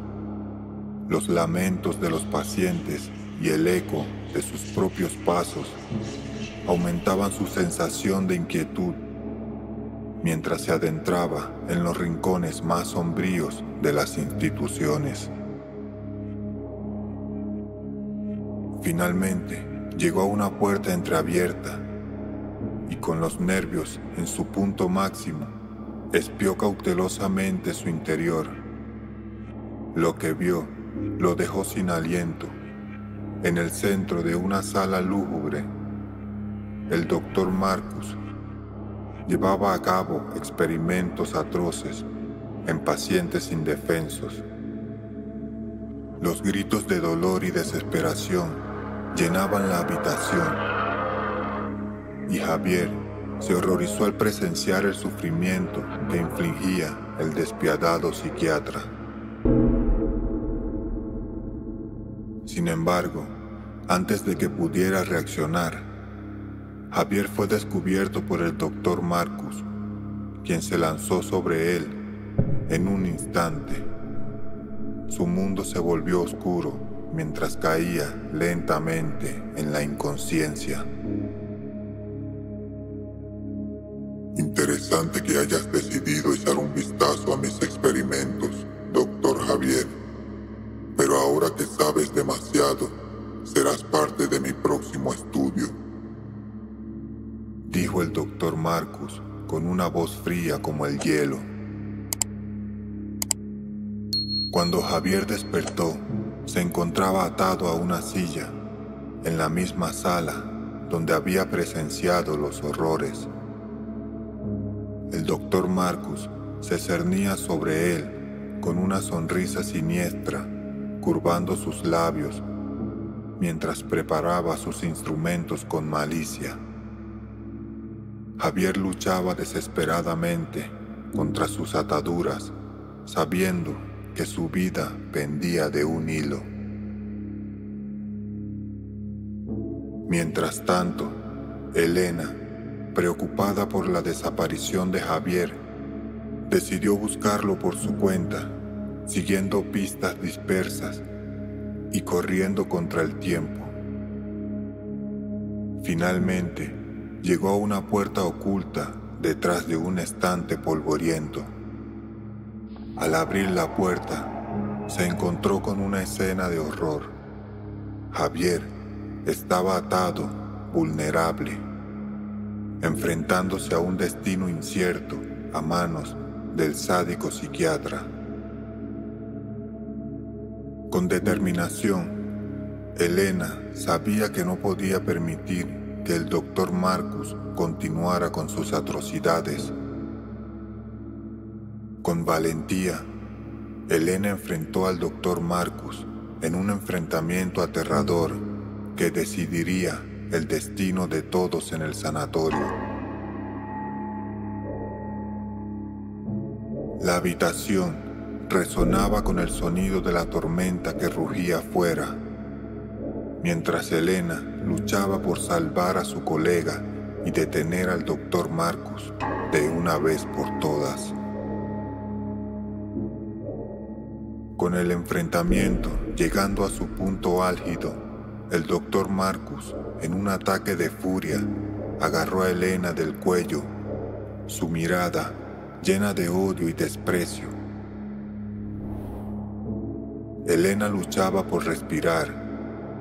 Speaker 1: Los lamentos de los pacientes y el eco de sus propios pasos aumentaban su sensación de inquietud mientras se adentraba en los rincones más sombríos de las instituciones. Finalmente, llegó a una puerta entreabierta y con los nervios en su punto máximo, espió cautelosamente su interior. Lo que vio lo dejó sin aliento. En el centro de una sala lúgubre, el Dr. Marcus llevaba a cabo experimentos atroces en pacientes indefensos. Los gritos de dolor y desesperación llenaban la habitación, y Javier se horrorizó al presenciar el sufrimiento que infligía el despiadado psiquiatra. Sin embargo, antes de que pudiera reaccionar, Javier fue descubierto por el Dr. Marcus, quien se lanzó sobre él en un instante. Su mundo se volvió oscuro mientras caía lentamente en la inconsciencia. Interesante que hayas decidido echar un vistazo a mis experimentos, Dr. Javier. Pero ahora que sabes demasiado, serás parte de mi próximo estudio, dijo el Dr. Marcus con una voz fría como el hielo. Cuando Javier despertó, se encontraba atado a una silla en la misma sala donde había presenciado los horrores. El Dr. Marcus se cernía sobre él con una sonrisa siniestra, curvando sus labios mientras preparaba sus instrumentos con malicia. Javier luchaba desesperadamente contra sus ataduras, sabiendo que su vida pendía de un hilo. Mientras tanto, Elena, preocupada por la desaparición de Javier, decidió buscarlo por su cuenta, siguiendo pistas dispersas y corriendo contra el tiempo. Finalmente, llegó a una puerta oculta detrás de un estante polvoriento. Al abrir la puerta, se encontró con una escena de horror. Javier estaba atado, vulnerable, enfrentándose a un destino incierto a manos del sádico psiquiatra. Con determinación, Elena sabía que no podía permitir que el Dr. Marcus continuara con sus atrocidades. Con valentía, Elena enfrentó al Dr. Marcus en un enfrentamiento aterrador que decidiría el destino de todos en el sanatorio. La habitación resonaba con el sonido de la tormenta que rugía afuera, mientras Elena luchaba por salvar a su colega y detener al Dr. Marcus de una vez por todas. Con el enfrentamiento llegando a su punto álgido, el Dr. Marcus, en un ataque de furia, agarró a Elena del cuello, su mirada llena de odio y desprecio. Elena luchaba por respirar,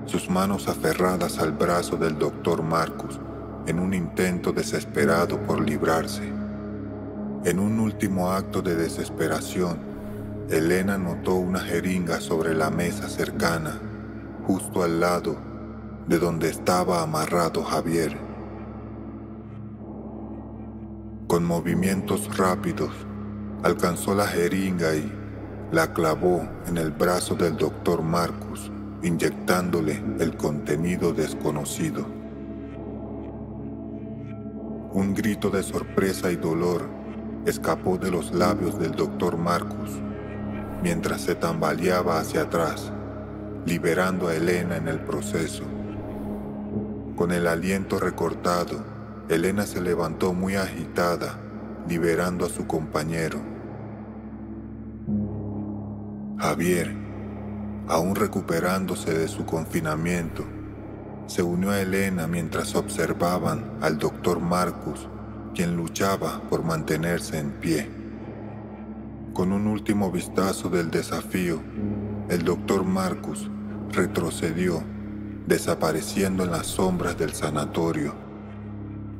Speaker 1: sus manos aferradas al brazo del Dr. Marcus en un intento desesperado por librarse. En un último acto de desesperación, Elena notó una jeringa sobre la mesa cercana, justo al lado de donde estaba amarrado Javier. Con movimientos rápidos, alcanzó la jeringa y la clavó en el brazo del Dr. Marcus, inyectándole el contenido desconocido. Un grito de sorpresa y dolor escapó de los labios del Dr. Marcus mientras se tambaleaba hacia atrás, liberando a Elena en el proceso. Con el aliento recortado, Elena se levantó muy agitada, liberando a su compañero. Javier, aún recuperándose de su confinamiento, se unió a Elena mientras observaban al Dr. Marcus, quien luchaba por mantenerse en pie. Con un último vistazo del desafío, el Dr. Marcus retrocedió, desapareciendo en las sombras del sanatorio.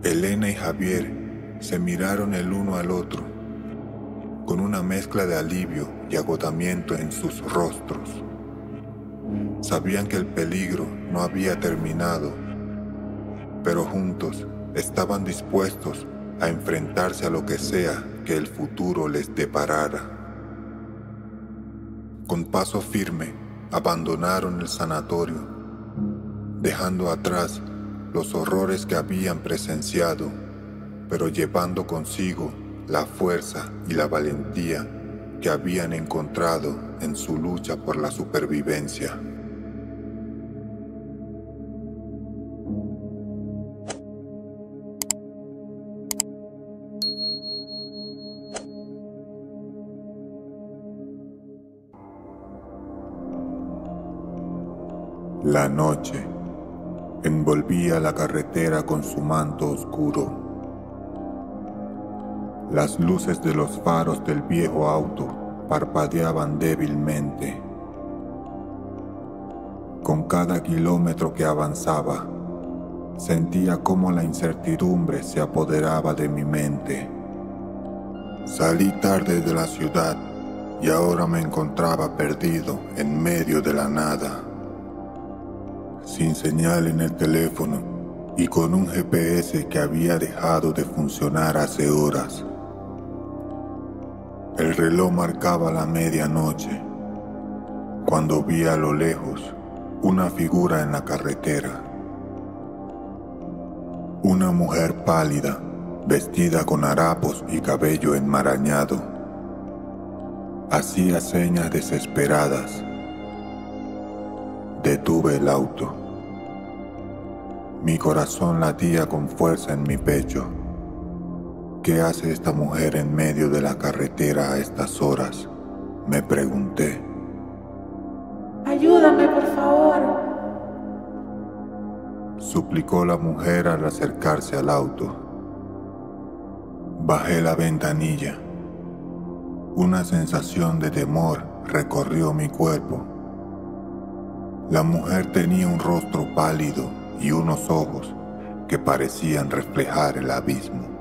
Speaker 1: Elena y Javier se miraron el uno al otro, con una mezcla de alivio y agotamiento en sus rostros. Sabían que el peligro no había terminado, pero juntos estaban dispuestos a enfrentarse a lo que sea que el futuro les deparara. Con paso firme, abandonaron el sanatorio, dejando atrás los horrores que habían presenciado, pero llevando consigo la fuerza y la valentía que habían encontrado en su lucha por la supervivencia. La noche envolvía la carretera con su manto oscuro. Las luces de los faros del viejo auto parpadeaban débilmente. Con cada kilómetro que avanzaba, sentía cómo la incertidumbre se apoderaba de mi mente. Salí tarde de la ciudad y ahora me encontraba perdido en medio de la nada, sin señal en el teléfono y con un GPS que había dejado de funcionar hace horas. El reloj marcaba la medianoche, cuando vi a lo lejos una figura en la carretera. Una mujer pálida, vestida con harapos y cabello enmarañado. Hacía señas desesperadas. Detuve el auto. Mi corazón latía con fuerza en mi pecho. ¿Qué hace esta mujer en medio de la carretera a estas horas?, me pregunté.
Speaker 2: Ayúdame, por favor,
Speaker 1: suplicó la mujer al acercarse al auto. Bajé la ventanilla. Una sensación de temor recorrió mi cuerpo. La mujer tenía un rostro pálido y unos ojos que parecían reflejar el abismo.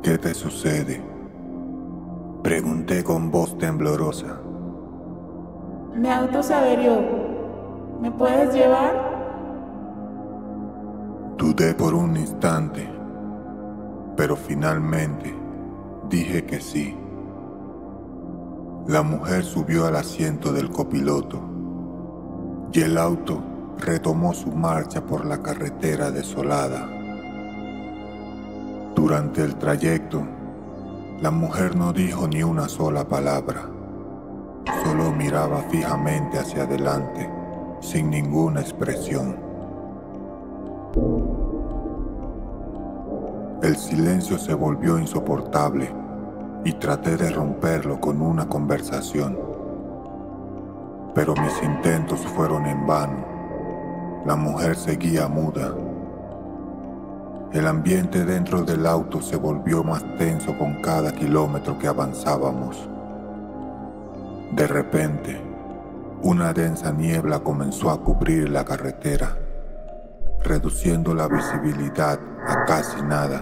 Speaker 1: ¿Qué te sucede?, pregunté con voz temblorosa.
Speaker 2: Mi auto se averió. ¿Me puedes llevar?
Speaker 1: Dudé por un instante, pero finalmente dije que sí. La mujer subió al asiento del copiloto y el auto retomó su marcha por la carretera desolada. Durante el trayecto, la mujer no dijo ni una sola palabra. Solo miraba fijamente hacia adelante, sin ninguna expresión. El silencio se volvió insoportable y traté de romperlo con una conversación. Pero mis intentos fueron en vano. La mujer seguía muda. El ambiente dentro del auto se volvió más tenso con cada kilómetro que avanzábamos. De repente, una densa niebla comenzó a cubrir la carretera, reduciendo la visibilidad a casi nada.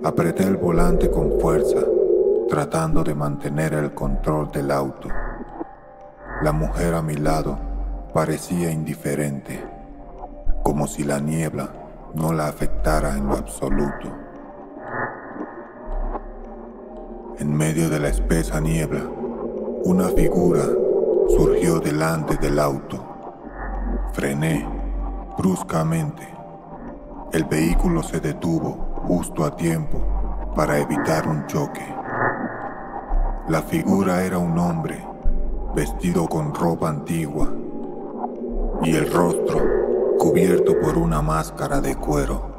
Speaker 1: Apreté el volante con fuerza, tratando de mantener el control del auto. La mujer a mi lado parecía indiferente, como si la niebla no la afectara en lo absoluto. En medio de la espesa niebla, una figura surgió delante del auto. Frené bruscamente. El vehículo se detuvo justo a tiempo para evitar un choque. La figura era un hombre vestido con ropa antigua y el rostro cubierto por una máscara de cuero.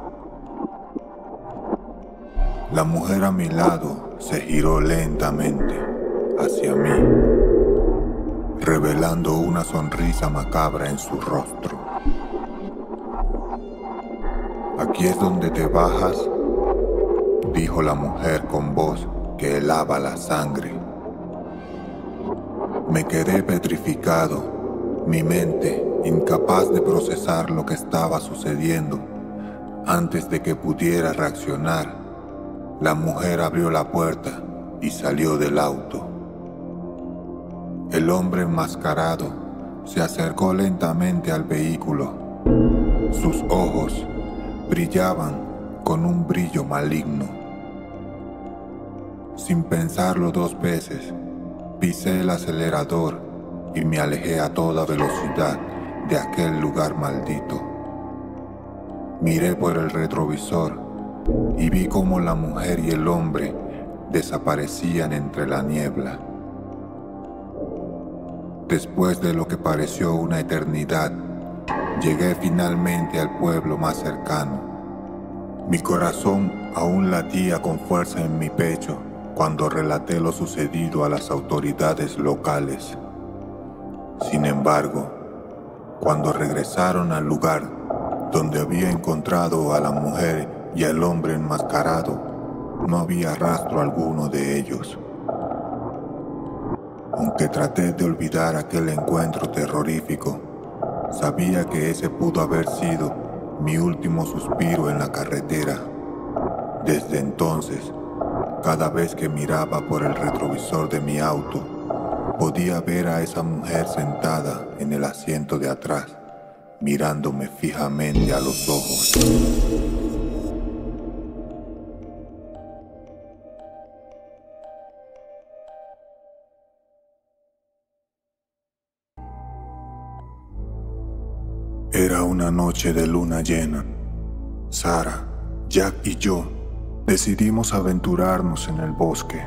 Speaker 1: La mujer a mi lado se giró lentamente hacia mí, revelando una sonrisa macabra en su rostro. «Aquí es donde te bajas», dijo la mujer con voz que helaba la sangre. Me quedé petrificado, mi mente incapaz de procesar lo que estaba sucediendo. Antes de que pudiera reaccionar, la mujer abrió la puerta y salió del auto. El hombre enmascarado se acercó lentamente al vehículo. Sus ojos brillaban con un brillo maligno. Sin pensarlo 2 veces, pisé el acelerador y me alejé a toda velocidad de aquel lugar maldito. Miré por el retrovisor y vi cómo la mujer y el hombre desaparecían entre la niebla. Después de lo que pareció una eternidad, llegué finalmente al pueblo más cercano. Mi corazón aún latía con fuerza en mi pecho cuando relaté lo sucedido a las autoridades locales. Sin embargo, cuando regresaron al lugar donde había encontrado a la mujer y al hombre enmascarado, no había rastro alguno de ellos. Aunque traté de olvidar aquel encuentro terrorífico, sabía que ese pudo haber sido mi último suspiro en la carretera. Desde entonces, cada vez que miraba por el retrovisor de mi auto, podía ver a esa mujer sentada en el asiento de atrás, mirándome fijamente a los ojos. Era una noche de luna llena. Sara, Jack y yo decidimos aventurarnos en el bosque.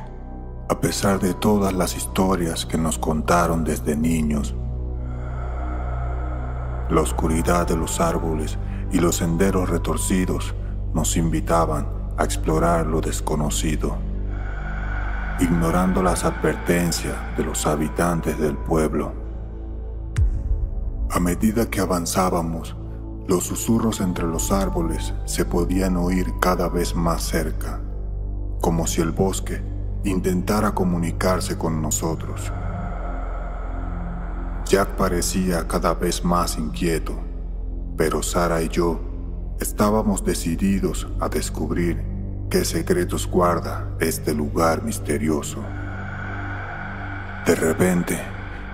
Speaker 1: A pesar de todas las historias que nos contaron desde niños, la oscuridad de los árboles y los senderos retorcidos nos invitaban a explorar lo desconocido. Ignorando las advertencias de los habitantes del pueblo, a medida que avanzábamos, los susurros entre los árboles se podían oír cada vez más cerca, como si el bosque intentara comunicarse con nosotros. Jack parecía cada vez más inquieto, pero Sara y yo estábamos decididos a descubrir qué secretos guarda este lugar misterioso. De repente,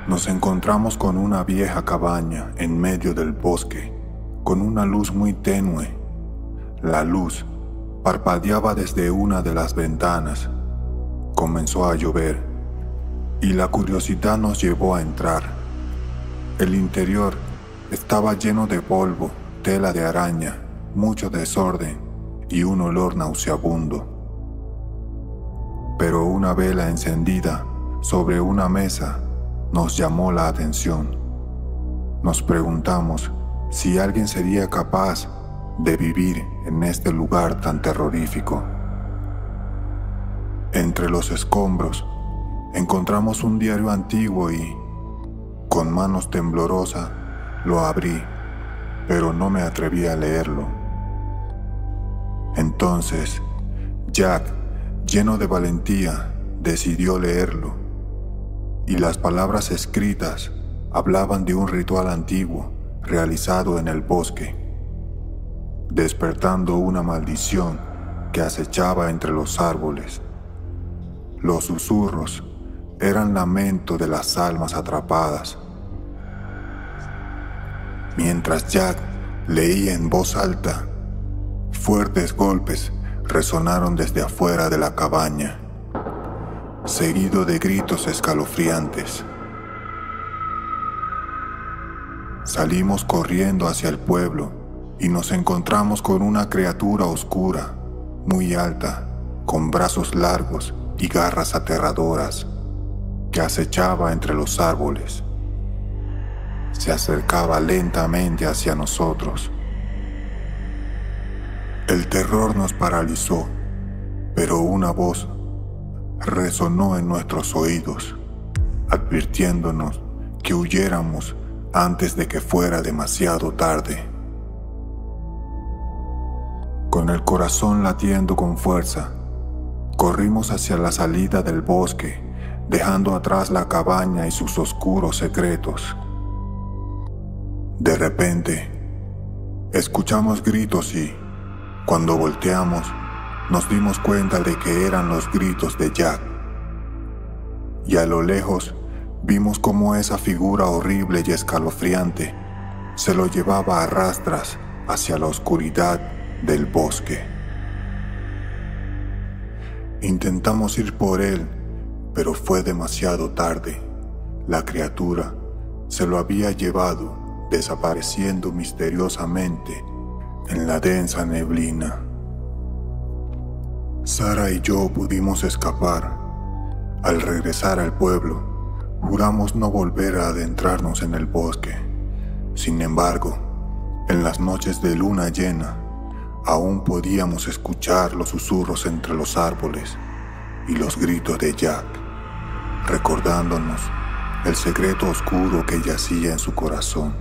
Speaker 1: nos encontramos con una vieja cabaña en medio del bosque, con una luz muy tenue. La luz parpadeaba desde una de las ventanas. Comenzó a llover y la curiosidad nos llevó a entrar. El interior estaba lleno de polvo, tela de araña, mucho desorden y un olor nauseabundo. Pero una vela encendida sobre una mesa nos llamó la atención. Nos preguntamos si alguien sería capaz de vivir en este lugar tan terrorífico. Entre los escombros encontramos un diario antiguo y, con manos temblorosas, lo abrí, pero no me atreví a leerlo. Entonces, Jack, lleno de valentía, decidió leerlo. Y las palabras escritas hablaban de un ritual antiguo realizado en el bosque, despertando una maldición que acechaba entre los árboles. Los susurros eran lamento de las almas atrapadas. Mientras Jack leía en voz alta, fuertes golpes resonaron desde afuera de la cabaña, seguido de gritos escalofriantes. Salimos corriendo hacia el pueblo y nos encontramos con una criatura oscura, muy alta con brazos largos y garras aterradoras, que acechaba entre los árboles. Se acercaba lentamente hacia nosotros. El terror nos paralizó, pero una voz resonó en nuestros oídos, advirtiéndonos que huyéramos antes de que fuera demasiado tarde. Con el corazón latiendo con fuerza, corrimos hacia la salida del bosque, dejando atrás la cabaña y sus oscuros secretos. De repente, escuchamos gritos y, cuando volteamos, nos dimos cuenta de que eran los gritos de Jack. Y a lo lejos, vimos cómo esa figura horrible y escalofriante se lo llevaba a rastras hacia la oscuridad del bosque. Intentamos ir por él, pero fue demasiado tarde. La criatura se lo había llevado, desapareciendo misteriosamente en la densa neblina. Sara y yo pudimos escapar. Al regresar al pueblo, juramos no volver a adentrarnos en el bosque. Sin embargo, en las noches de luna llena, aún podíamos escuchar los susurros entre los árboles y los gritos de Jack, recordándonos el secreto oscuro que yacía en su corazón.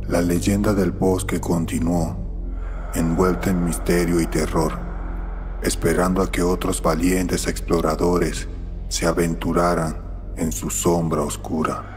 Speaker 1: La leyenda del bosque continuó, envuelta en misterio y terror, esperando a que otros valientes exploradores se aventuraran en su sombra oscura.